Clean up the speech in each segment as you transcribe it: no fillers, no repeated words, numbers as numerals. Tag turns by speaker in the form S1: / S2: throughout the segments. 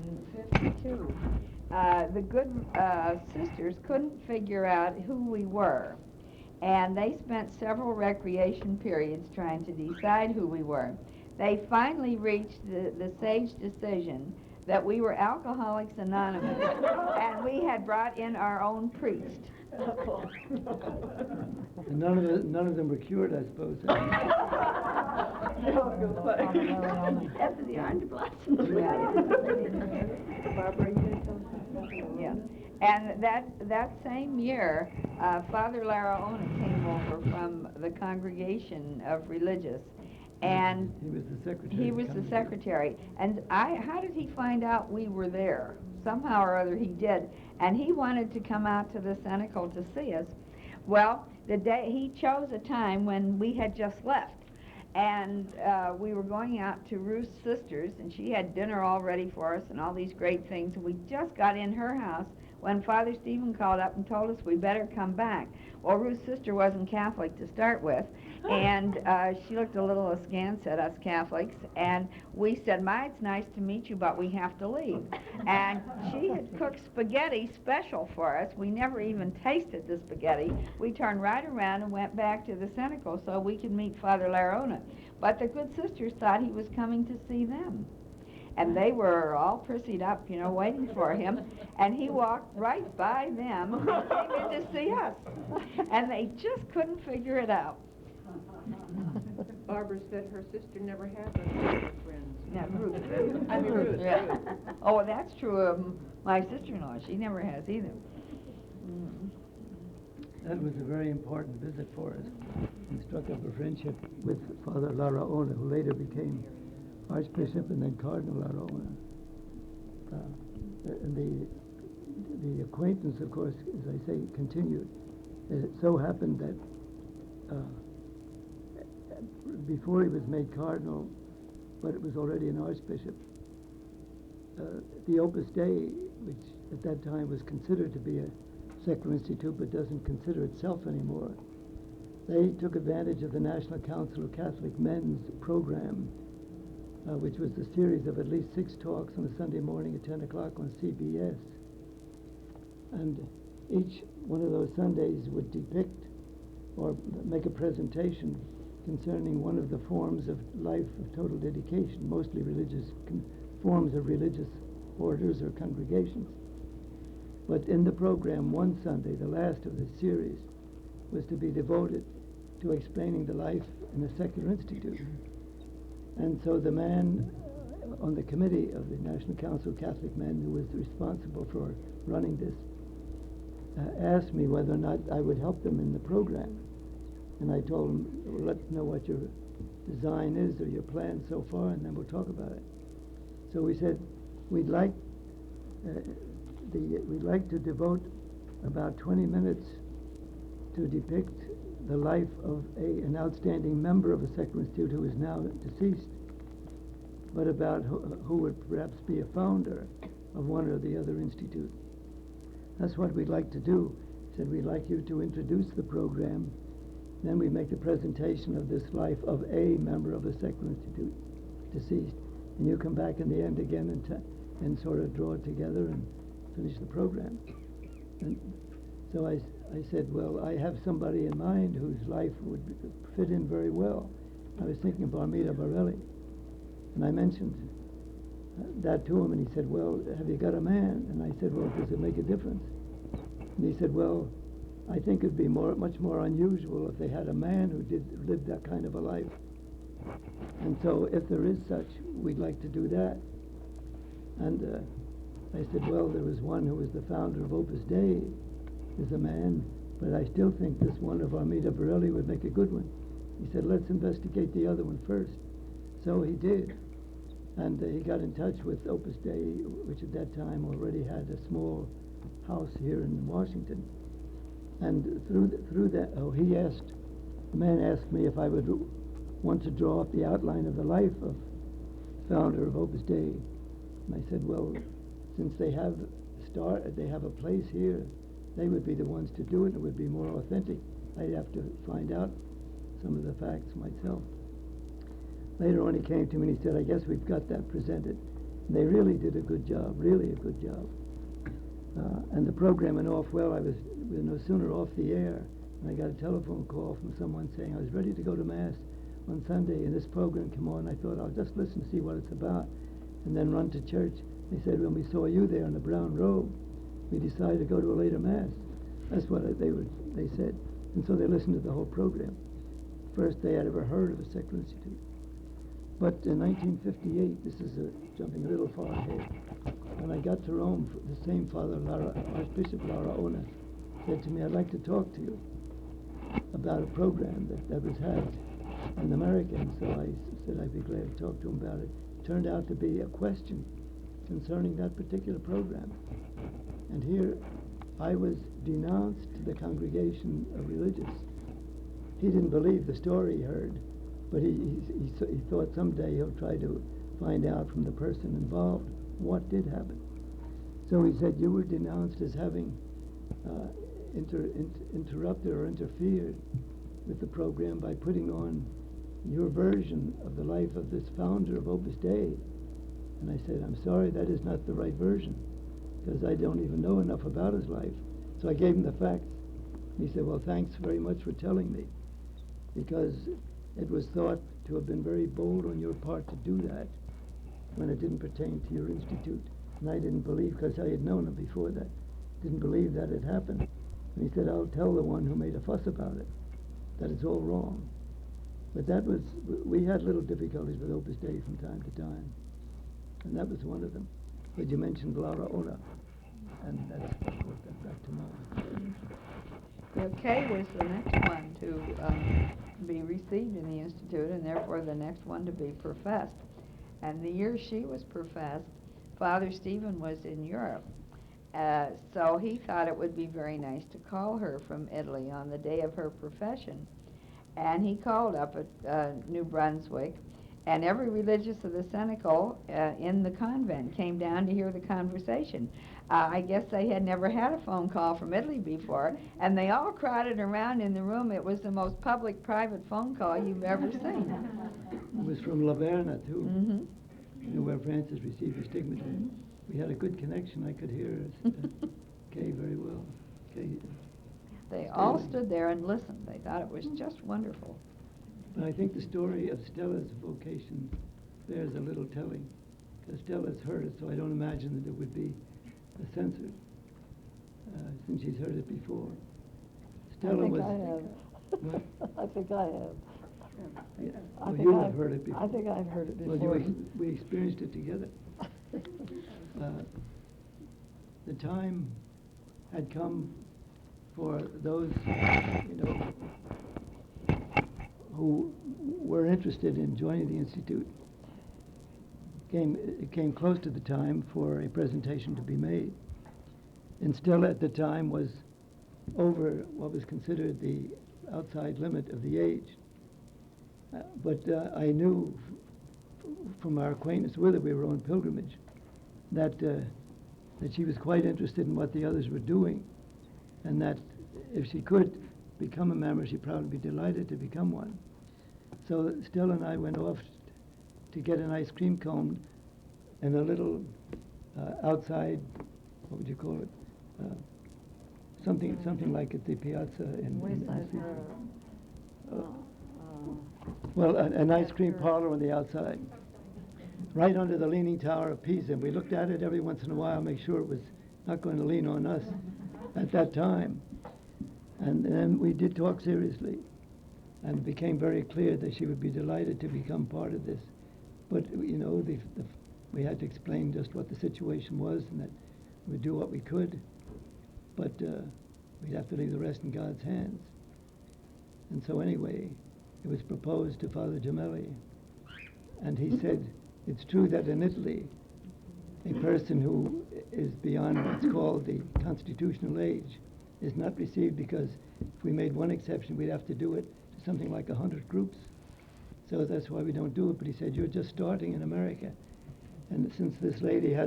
S1: 1952. The good sisters couldn't figure out who we were, and they spent several recreation periods trying to decide who we were. They finally reached the sage decision that we were Alcoholics Anonymous, and we had brought in our own priest.
S2: And none of them were cured, I suppose.
S1: After the orange blossoms.
S3: Barbara, you did something?
S1: Yeah. And that same year, Father Laraona came over from the Congregation of Religious, and
S2: he was the secretary.
S1: He was the secretary. And how did he find out we were there? Somehow or other he did. And he wanted to come out to the Cenacle to see us. Well, the day he chose a time when we had just left. And we were going out to Ruth's sister's, and she had dinner all ready for us and all these great things. And we just got in her house when Father Stephen called up and told us we better come back. Well, Ruth's sister wasn't Catholic to start with, and she looked a little askance at us Catholics, and we said, "Ma, it's nice to meet you, but we have to leave." And she had cooked spaghetti special for us. We never even tasted the spaghetti. We turned right around and went back to the Cenacle so we could meet Father Laraona. But the good sisters thought he was coming to see them. And they were all prissied up, you know, waiting for him. And he walked right by them and came in to see us. And they just couldn't figure it out.
S3: Barbara said her sister never had any friends.
S1: Yeah, Ruth.
S3: I mean, Ruth.
S1: Yeah. Oh, well, that's true of my sister-in-law. She never has either.
S2: That was a very important visit for us. We struck up a friendship with Father Laraona, who later became Archbishop and then Cardinal Laraona. And the acquaintance, of course, as I say, continued. It so happened that before he was made Cardinal, but it was already an Archbishop, the Opus Dei, which at that time was considered to be a secular institute but doesn't consider itself anymore, they took advantage of the National Council of Catholic Men's program, which was a series of at least 6 talks on a Sunday morning at 10 o'clock on CBS. And each one of those Sundays would depict or make a presentation concerning one of the forms of life of total dedication, mostly religious forms of religious orders or congregations. But in the program, one Sunday, the last of this series, was to be devoted to explaining the life in a secular institute. And so the man on the committee of the National Council of Catholic Men, who was responsible for running this, asked me whether or not I would help them in the program. And I told him, well, let us know what your design is or your plan so far, and then we'll talk about it. So we said, we'd like to devote about 20 minutes to depict the life of an outstanding member of a secular institute who is now deceased, but about who would perhaps be a founder of one or the other institute. That's what we'd like to do. He said, we'd like you to introduce the program, then we make the presentation of this life of a member of a secular institute, deceased, and you come back in the end again and sort of draw it together and finish the program. And so I said, well, I have somebody in mind whose life would fit in very well. I was thinking of Armida Borelli. And I mentioned that to him, and he said, well, have you got a man? And I said, well, does it make a difference? And he said, well, I think it'd be much more unusual if they had a man who lived that kind of a life. And so if there is such, we'd like to do that. And I said, well, there was one who was the founder of Opus Dei, is a man, but I still think this one of Armida Borelli would make a good one. He said, let's investigate the other one first. So he did. And he got in touch with Opus Dei, which at that time already had a small house here in Washington. And through that, the man asked me if I would want to draw up the outline of the life of founder of Opus Dei. And I said, well, since they have a place here, they would be the ones to do it. It would be more authentic. I'd have to find out some of the facts myself. Later on, he came to me and he said, I guess we've got that presented. They really did a good job, really a good job. And the program went off well. I was no sooner off the air, and I got a telephone call from someone saying I was ready to go to Mass on Sunday, and this program came on. I thought, I'll just listen to see what it's about, and then run to church. They said, when we saw you there in the brown robe, we decided to go to a later Mass. That's what they said. And so they listened to the whole program. First they had ever heard of a secular institute. But in 1958, this is jumping a little far ahead, when I got to Rome, the same Father Archbishop Laura said to me, I'd like to talk to you about a program that was had in America. And so I said I'd be glad to talk to him about it. It turned out to be a question concerning that particular program. And here I was denounced to the congregation of religious. He didn't believe the story he heard, but he thought someday he'll try to find out from the person involved what did happen. So he said, you were denounced as having interrupted or interfered with the program by putting on your version of the life of this founder of Opus Dei. And I said, I'm sorry, that is not the right version, because I don't even know enough about his life. So I gave him the facts. He said, well, thanks very much for telling me, because it was thought to have been very bold on your part to do that when it didn't pertain to your institute. And I didn't believe, because I had known him before that, didn't believe that it happened. And he said, I'll tell the one who made a fuss about it that it's all wrong. But we had little difficulties with Opus Dei from time to time, and that was one of them. But you mentioned Laura Ola, and that's what brought that back to mind.
S1: Well, Kay was the next one to be received in the Institute, and therefore the next one to be professed. And the year she was professed, Father Stephen was in Europe. So he thought it would be very nice to call her from Italy on the day of her profession. And he called up at New Brunswick, and every religious of the Cenacle in the convent came down to hear the conversation. I guess they had never had a phone call from Italy before, and they all crowded around in the room. It was the most public private phone call you've ever seen.
S2: It was from Laverna, too,
S1: Mm-hmm.
S2: you know, where Francis received his stigmata. We had a good connection. I could hear Kay very well. Kay,
S1: They all stood there and listened. They thought it was just wonderful.
S2: but I think the story of Stella's vocation bears a little telling, because Stella's heard it, so I don't imagine that it would be censored, since she's heard it before. Stella was... What?
S4: I think I have.
S2: Yeah.
S4: I
S2: Well,
S4: think
S2: you have
S4: I've-
S2: heard it before.
S4: I think I've heard it before.
S2: Well, we experienced it together. The time had come for those, you know, who were interested in joining the Institute. It came close to the time for a presentation to be made. And Stella at the time was over what was considered the outside limit of the age. But I knew from our acquaintance with her, we were on pilgrimage, that she was quite interested in what the others were doing, and that if she could become a member, she'd probably be delighted to become one. So Stella and I went off to get an ice cream cone in a little outside, what would you call it? Something like at the piazza in
S4: Wayside
S2: well, an ice cream parlor on the outside, right under the Leaning Tower of Pisa. And we looked at it every once in a while, make sure it was not going to lean on us at that time. And then we did talk seriously, and it became very clear that she would be delighted to become part of this. But, you know, we had to explain just what the situation was, and that we'd do what we could, but we'd have to leave the rest in God's hands. And so anyway, it was proposed to Father Gemelli, and he said, it's true that in Italy, a person who is beyond what's called the constitutional age is not received, because if we made one exception, we'd have to do it to something like 100 groups. So that's why we don't do it. But he said, you're just starting in America. And since this lady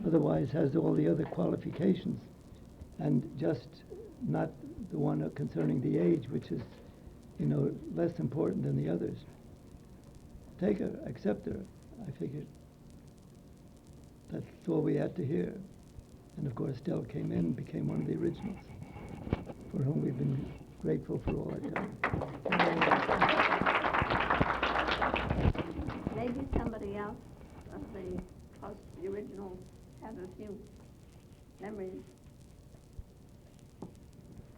S2: otherwise has all the other qualifications, and just not the one concerning the age, which is, you know, less important than the others. Take her, accept her, I figured. That's all we had to hear. And of course, Del came in and became one of the originals, for whom we've been grateful for all that time.
S5: Maybe somebody else of the plus the original have a few memories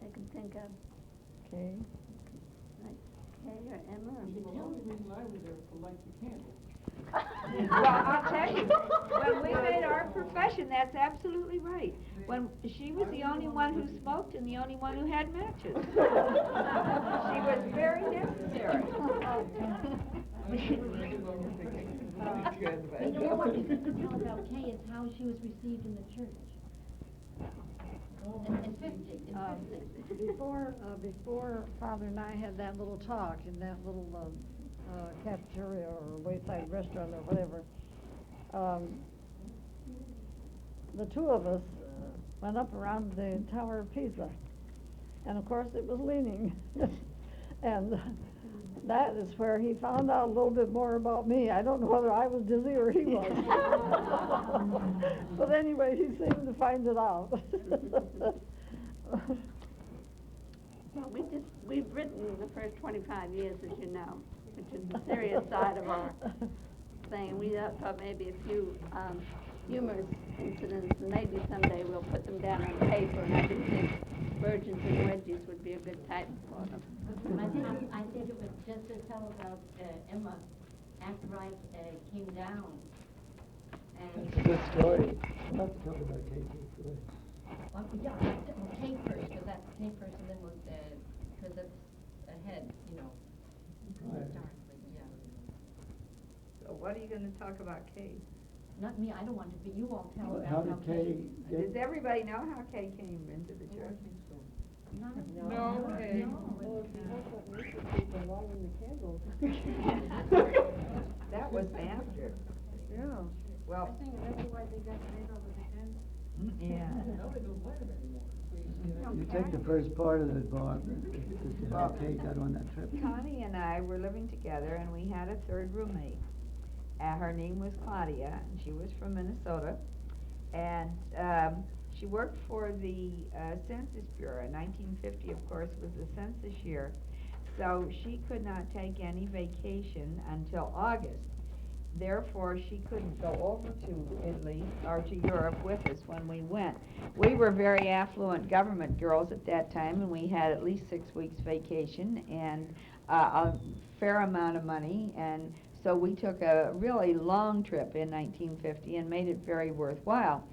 S5: they can think of,
S4: Okay.
S5: like Kay or Emma or
S3: The only reason I was there for light the candle.
S1: Well, I'll tell you, when we made our profession, that's absolutely right. When she was the only one who smoked and the only one who had matches. She was very necessary.
S6: You know what you could tell about Kay is how she was received in the church. In 50.
S4: Before Father and I had that little talk in that little cafeteria or wayside restaurant or whatever, the two of us went up around the Tower of Pisa, and of course it was leaning, and that is where he found out a little bit more about me. I don't know whether I was dizzy or he was. But anyway, he seemed to find it out.
S5: Well, we've written the first 25 years, as you know, which is the serious side of our thing. We thought maybe a few humorous incidents, and maybe someday we'll put them down on paper, and I do think Virgins and Wedgies would be a good title for them.
S6: I think it was just to tell about Emma after I came down. And
S2: It's a good story. We'll have to talk about Katie first.
S6: yeah, Kay first, because that's Kay first, and then we'll, because it's ahead, you know.
S2: Right.
S6: Historically, yeah.
S1: So what are you gonna talk about Kay?
S6: Not me, I don't want to, but you all tell
S2: Well,
S6: about
S2: how did Kay
S1: Does
S2: get,
S1: everybody know how Kay came into the church?
S3: No, okay.
S6: No,
S4: Well, if you have that music people lighting the candles.
S1: That was after.
S4: Yeah.
S1: Well,
S3: I think that's why they got rid of the candle.
S1: yeah.
S3: Nobody don't light them anymore.
S2: you take the first part of it, Bob, how Kay got on that trip.
S1: Connie and I were living together, and we had a third roommate. Her name was Claudia, and she was from Minnesota. And she worked for the Census Bureau. 1950, of course, was the census year. So she could not take any vacation until August. Therefore, she couldn't go over to Italy or to Europe with us when we went. We were very affluent government girls at that time, and we had at least 6 weeks vacation and a fair amount of money, and so we took a really long trip in 1950 and made it very worthwhile.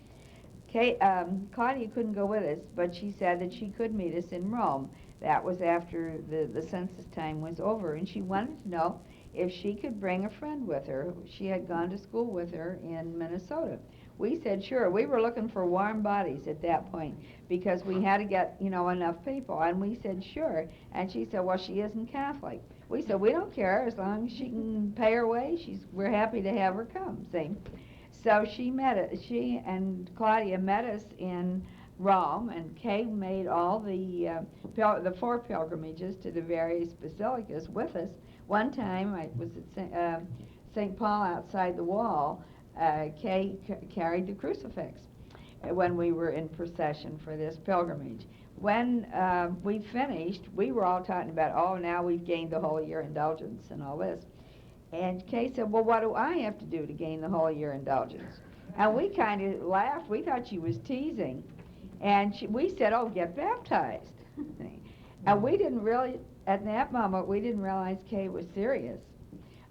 S1: Claudia couldn't go with us, but she said that she could meet us in Rome. That was after the census time was over, and she wanted to know if she could bring a friend with her. She had gone to school with her in Minnesota. We said sure. We were looking for warm bodies at that point because we had to get, enough people, and we said sure. And she said, well, she isn't Catholic. We said, we don't care as long as she can pay her way. We're happy to have her come, see. So she and Claudia met us in Rome, and Kay made all the 4 pilgrimages to the various basilicas with us. One time, I was at St. Paul outside the wall. Kay carried the crucifix when we were in procession for this pilgrimage. When we finished, we were all talking about, oh, now we've gained the whole year indulgence and all this. And Kay said, well, what do I have to do to gain the whole year indulgence? And we kind of laughed. We thought she was teasing. And we said, oh, get baptized. And we didn't really, at that moment, we didn't realize Kay was serious.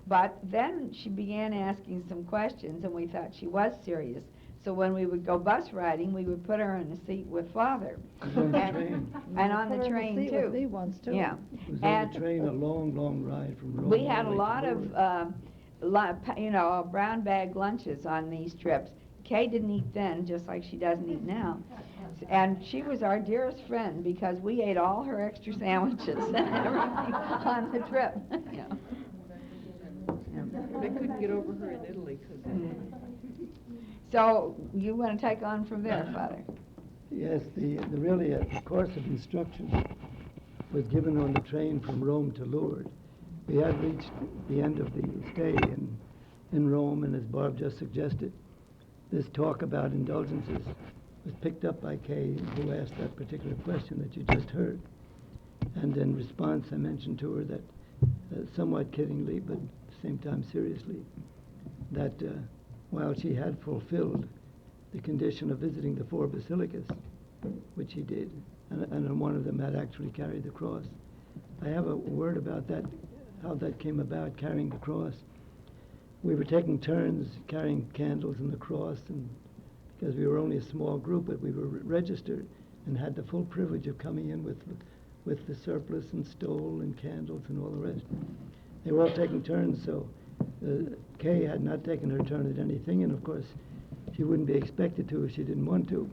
S1: But then she began asking some questions, and we thought she was serious. So when we would go bus riding, we would put her in a seat with Father.
S2: On the train.
S1: And on the
S4: Put her in
S1: train,
S4: seat
S1: too.
S4: with me once, too.
S1: Yeah.
S2: It was on
S1: And
S2: the train, a long, long ride from Rome.
S1: we had a
S2: all the way
S1: lot
S2: to
S1: of,
S2: Lourdes.
S1: brown bag lunches on these trips. Kay didn't eat then, just like she doesn't eat now. And she was our dearest friend because we ate all her extra sandwiches and everything on the trip. Yeah.
S3: They couldn't get over her in Italy because
S1: So you want to take on from there, Father?
S2: Yes, the course of instruction was given on the train from Rome to Lourdes. We had reached the end of the stay in Rome, and as Barb just suggested, this talk about indulgences was picked up by Kay, who asked that particular question that you just heard. And in response, I mentioned to her that, somewhat kiddingly, but at the same time seriously, that while she had fulfilled the condition of visiting the 4 basilicas, which she did, and one of them had actually carried the cross. I have a word about that, how that came about, carrying the cross. We were taking turns carrying candles and the cross, and because we were only a small group, but we were registered and had the full privilege of coming in with the surplice and stole and candles and all the rest. They were all taking turns, so Kay had not taken her turn at anything, and of course she wouldn't be expected to if she didn't want to,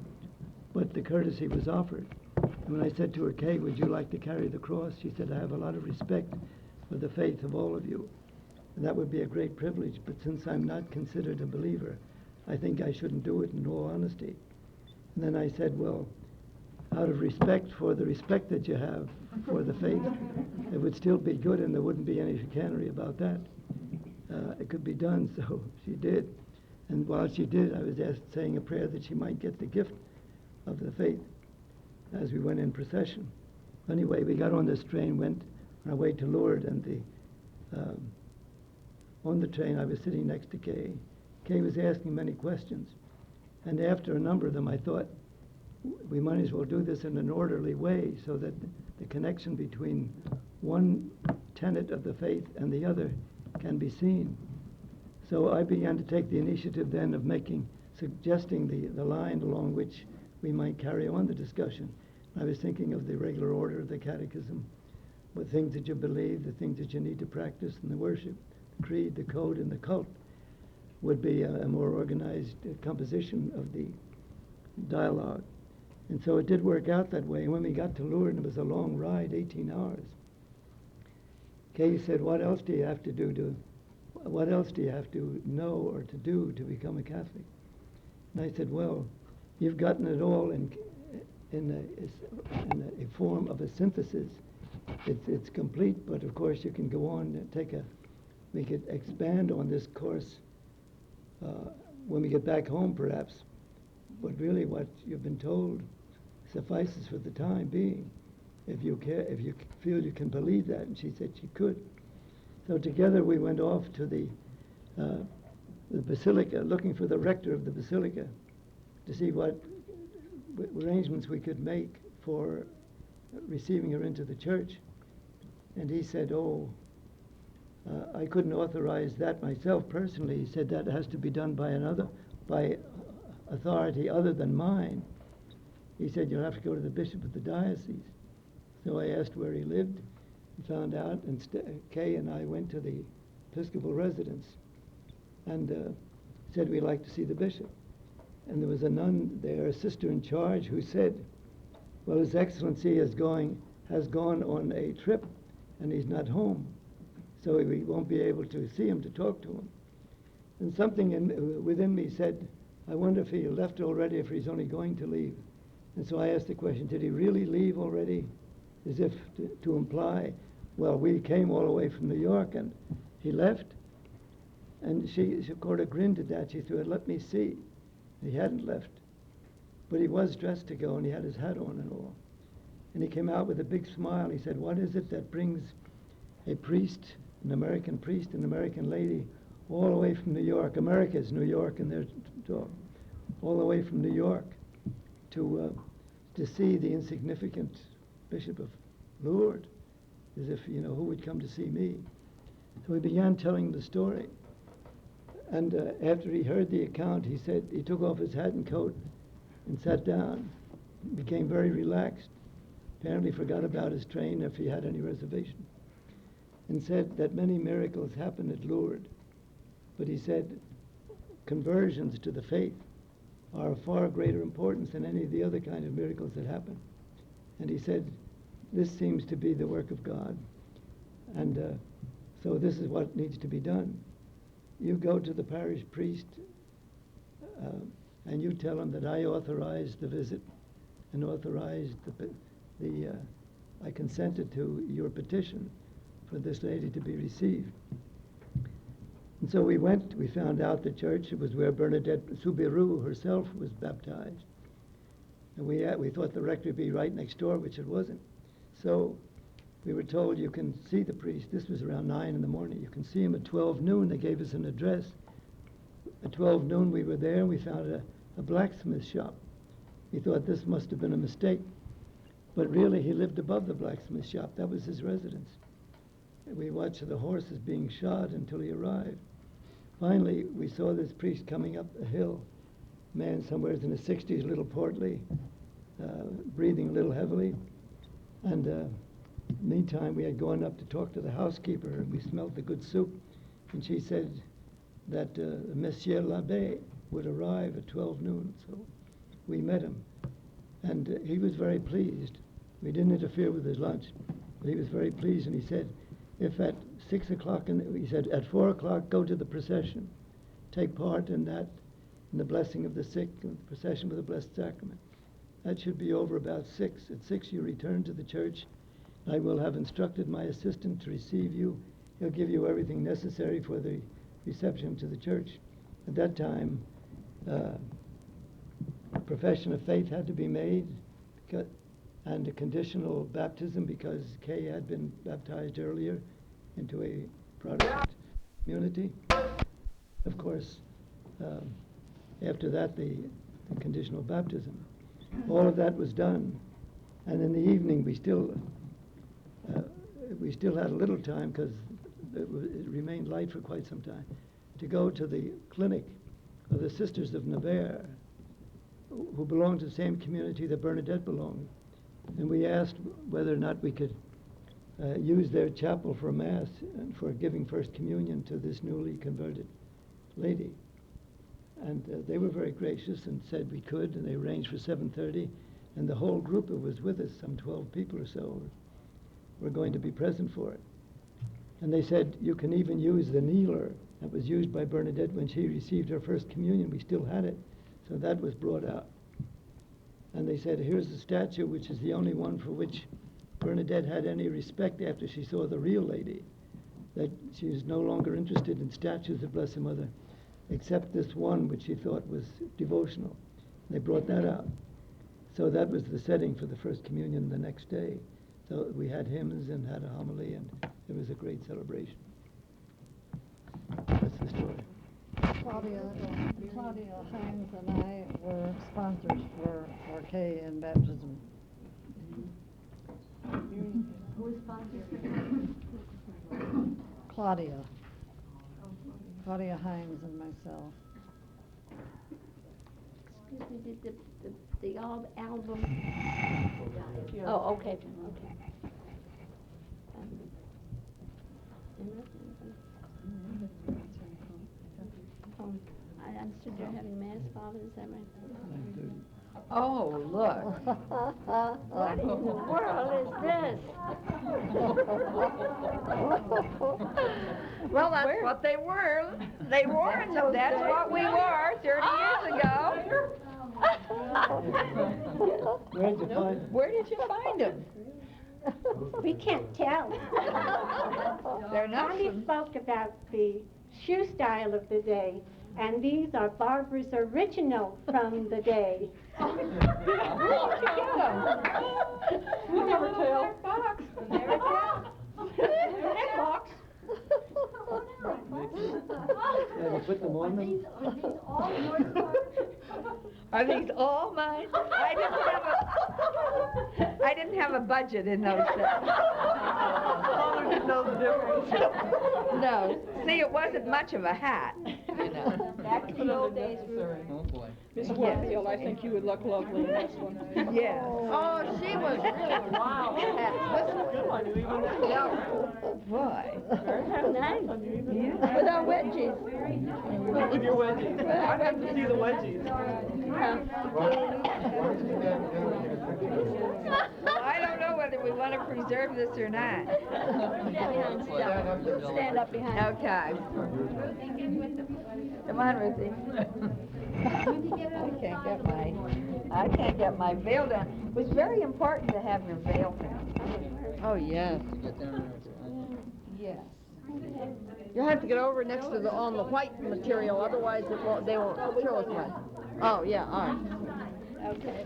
S2: but the courtesy was offered. And when I said to her, Kay, would you like to carry the cross? She said, I have a lot of respect for the faith of all of you, and that would be a great privilege, but since I'm not considered a believer, I think I shouldn't do it in all honesty. And then I said, well, out of respect for the respect that you have for the faith, it would still be good and there wouldn't be any chicanery about that. It could be done, so she did. And while she did, I was saying a prayer that she might get the gift of the faith as we went in procession. Anyway, we got on this train, went on our way to Lourdes, and on the train I was sitting next to Kay. Kay was asking many questions, and after a number of them I thought we might as well do this in an orderly way so that the connection between one tenet of the faith and the other can be seen. So I began to take the initiative then of suggesting the line along which we might carry on the discussion. I was thinking of the regular order of the catechism, the things that you believe, the things that you need to practice, and the worship, the creed, the code, and the cult would be a more organized composition of the dialogue. And so it did work out that way. And when we got to Lourdes, it was a long ride, 18 hours. Kay said, what else do you have to do what else do you have to know or to do to become a Catholic? And I said, well, you've gotten it all in a form of a synthesis. It's complete, but of course you can go on and we could expand on this course when we get back home perhaps. But really what you've been told suffices for the time being, if you feel you can believe that. And she said she could. So together we went off to the basilica, looking for the rector of the basilica, to see what arrangements we could make for receiving her into the church. And he said, I couldn't authorize that myself personally. He said that has to be done by authority other than mine. He said, you'll have to go to the bishop of the diocese. So I asked where he lived and found out, and Kay and I went to the Episcopal residence and said we'd like to see the bishop. And there was a nun there, a sister in charge, who said, well, His Excellency has gone on a trip and he's not home, so we won't be able to see him, to talk to him. And something within me said, I wonder if he left already, if he's only going to leave. And so I asked the question, did he really leave already? As if to imply, well, we came all the way from New York and he left. And she sort of grinned at that. She said, let me see. He hadn't left, but he was dressed to go and he had his hat on and all. And he came out with a big smile. He said, what is it that brings a priest, an American lady, all the way from New York? America's New York, and they're all the way from New York to see the insignificant Bishop of Lourdes, as if, who would come to see me? So he began telling the story. And after he heard the account, he said, he took off his hat and coat and sat down, became very relaxed, apparently forgot about his train if he had any reservation, and said that many miracles happen at Lourdes. But he said conversions to the faith are of far greater importance than any of the other kind of miracles that happen. And he said, this seems to be the work of God. And so this is what needs to be done. You go to the parish priest and you tell him that I authorized the visit and authorized I consented to your petition for this lady to be received. And And so we went, we found out the church, it was where Bernadette Soubirous herself was baptized. And we thought the rectory would be right next door, which it wasn't. So we were told you can see the priest. This was around 9 in the morning. You can see him at 12 noon. They gave us an address. At 12 noon we were there and we found a blacksmith shop. We thought this must have been a mistake. But really he lived above the blacksmith shop. That was his residence. And we watched the horses being shod until he arrived. Finally, we saw this priest coming up a hill. Man somewhere in his 60s, a little portly, breathing a little heavily. And meantime, we had gone up to talk to the housekeeper, and we smelled the good soup. And she said that Monsieur l'Abbé would arrive at 12 noon. So we met him. And he was very pleased. We didn't interfere with his lunch, but he was very pleased. And he said, if at 6 o'clock, he said, at 4 o'clock, go to the procession. Take part in that, in the blessing of the sick, and the procession with the Blessed Sacrament. That should be over about 6. At 6, you return to the church. I will have instructed my assistant to receive you. He'll give you everything necessary for the reception to the church. At that time, a profession of faith had to be made, and a conditional baptism, because Kay had been baptized earlier into a Protestant community. Of course, after that, the conditional baptism. All of that was done, and in the evening we still had a little time, because it remained light for quite some time, to go to the clinic of the Sisters of Nevers, who belonged to the same community that Bernadette belonged. And we asked whether or not we could use their chapel for Mass and for giving First Communion to this newly converted lady. And they were very gracious and said we could, and they arranged for 7:30. And the whole group that was with us, some 12 people or so, were going to be present for it. And they said you can even use the kneeler that was used by Bernadette when she received her First Communion. We still had it. So that was brought out. And they said, here's the statue, which is the only one for which Bernadette had any respect after she saw the real lady, that she was no longer interested in statues of Blessed Mother, except this one, which she thought was devotional. They brought that out. So that was the setting for the First Communion the next day. So we had hymns and had a homily, and it was a great celebration. That's the story.
S4: Claudia Hines and I were sponsors for Kay in baptism.
S6: Who is sponsored?
S4: Claudia Hines and myself.
S5: Excuse me, did the old album? Oh, okay. I understood you're having Mass, Father, is that right?
S1: Oh, look.
S5: What in the world is this?
S1: Well, that's what they were. They warned them. That's what we were 30 years ago.
S2: Where'd you find it?
S1: Where did you find them?
S7: We can't tell.
S1: They're not
S7: Connie
S1: from...
S7: spoke about the shoe style of the day, and these are Barbara's original from the day.
S1: Where did you get them?
S3: You never tell.
S7: Box.
S2: Have you put them on them?
S1: Are these all mine? I didn't have a budget in those days.
S3: Father didn't know the difference.
S1: No. See, it wasn't much of a hat, you know.
S3: Back to the old days,
S8: Oh, boy.
S3: Miss Warfield, I think you would look lovely in this one.
S1: Yes. Oh, she was really wow. Boy.
S5: How nice.
S1: With our wedgies.
S3: With your wedgies. I'd have to see the wedgies.
S1: Well, I don't know whether we want to preserve this or not.
S5: Stand up behind.
S1: Okay. Come on, Ruthie. I can't get my veil down. It was very important to have your veil down. Oh, yes.
S8: Get down there.
S1: Yes.
S8: You have to get over next to the, on the white material, otherwise it won't, they won't show us much. Oh, yeah, all right.
S5: Okay.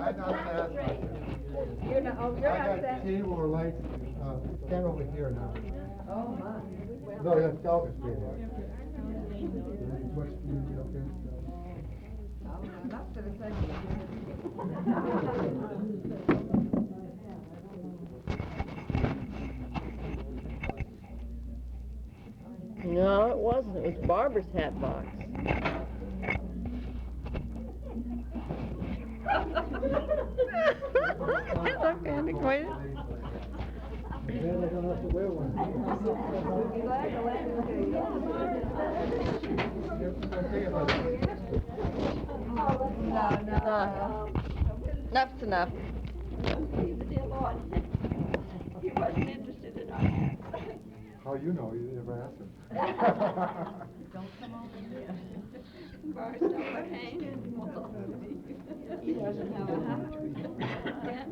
S9: I'm not fast.
S1: You're not, oh, you're
S9: I
S1: not
S9: got
S1: that.
S9: cable or lights, stand over here now.
S1: Oh, my.
S9: No, that's Elvis being here. Much beauty up there.
S1: Oh, enough for the second.
S8: No, it wasn't. It was Barbara's hat box. Look, antiquated.
S9: Then I don't have to wear one.
S8: No. Enough's enough.
S5: Dear Lord, he wasn't interested in our hats.
S9: How you know? You never asked him.
S5: First overhang and he doesn't have a hat. Yeah?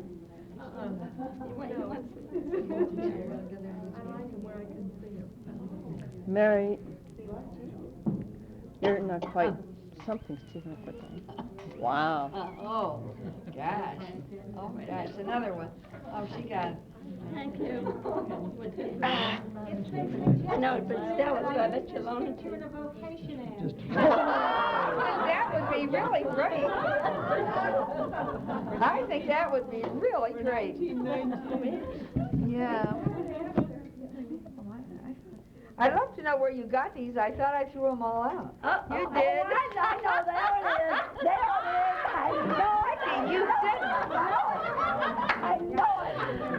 S8: Mary, you're not quite, something's too much for that. Wow.
S1: Oh, gosh. Oh, my gosh, another one. Oh, she got it.
S5: Thank you. No, but Stella, do I let you alone?
S1: That would be really great. I think that would be really great. Yeah. I'd love to know where you got these. I thought I threw them all out.
S5: You did?
S1: I know there it is. There it is. I know it. You didn't. I know it.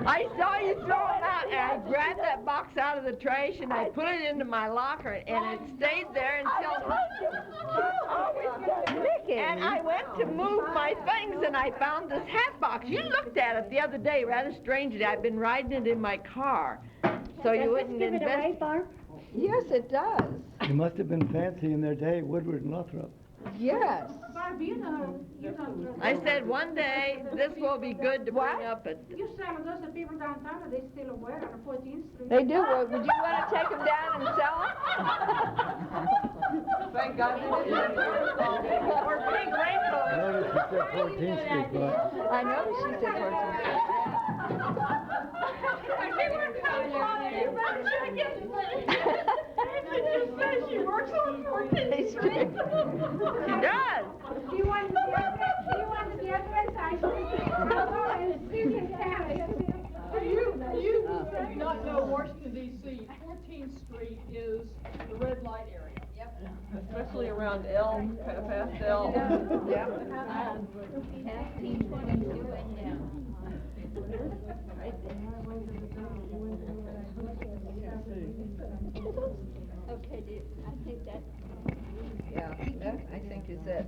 S8: I saw you throw it out, and I grabbed that box out of the trash, and I put it into my locker, and it stayed there until... And I went to move my things, and I found this hat box. You looked at it the other day, rather strangely. I've been riding it in my car, so you wouldn't
S7: Give it away,
S8: invest...
S7: Barb?
S1: Yes, it does.
S2: They must have been fancy in their day, Woodward and Lothrop.
S1: Yes.
S8: I said, one day, this will be good to bring up at...
S10: You sell those the people downtown, are they still aware on 14th Street?
S1: They do. Well, would you want to take them down and sell them?
S8: Thank God you didn't. Or big rainbows.
S2: I noticed you said 14th Street, but
S1: I know she said 14th Street.
S8: She works on 14th Street. She does.
S10: Do you want the address? Do you want the address? I
S11: You not know Washington D.C. 14th Street is the red light area. Yep.
S8: Especially around Elm, past Elm.
S1: Yep.
S5: Okay, dear, I think that.
S1: Yeah, that I think is it.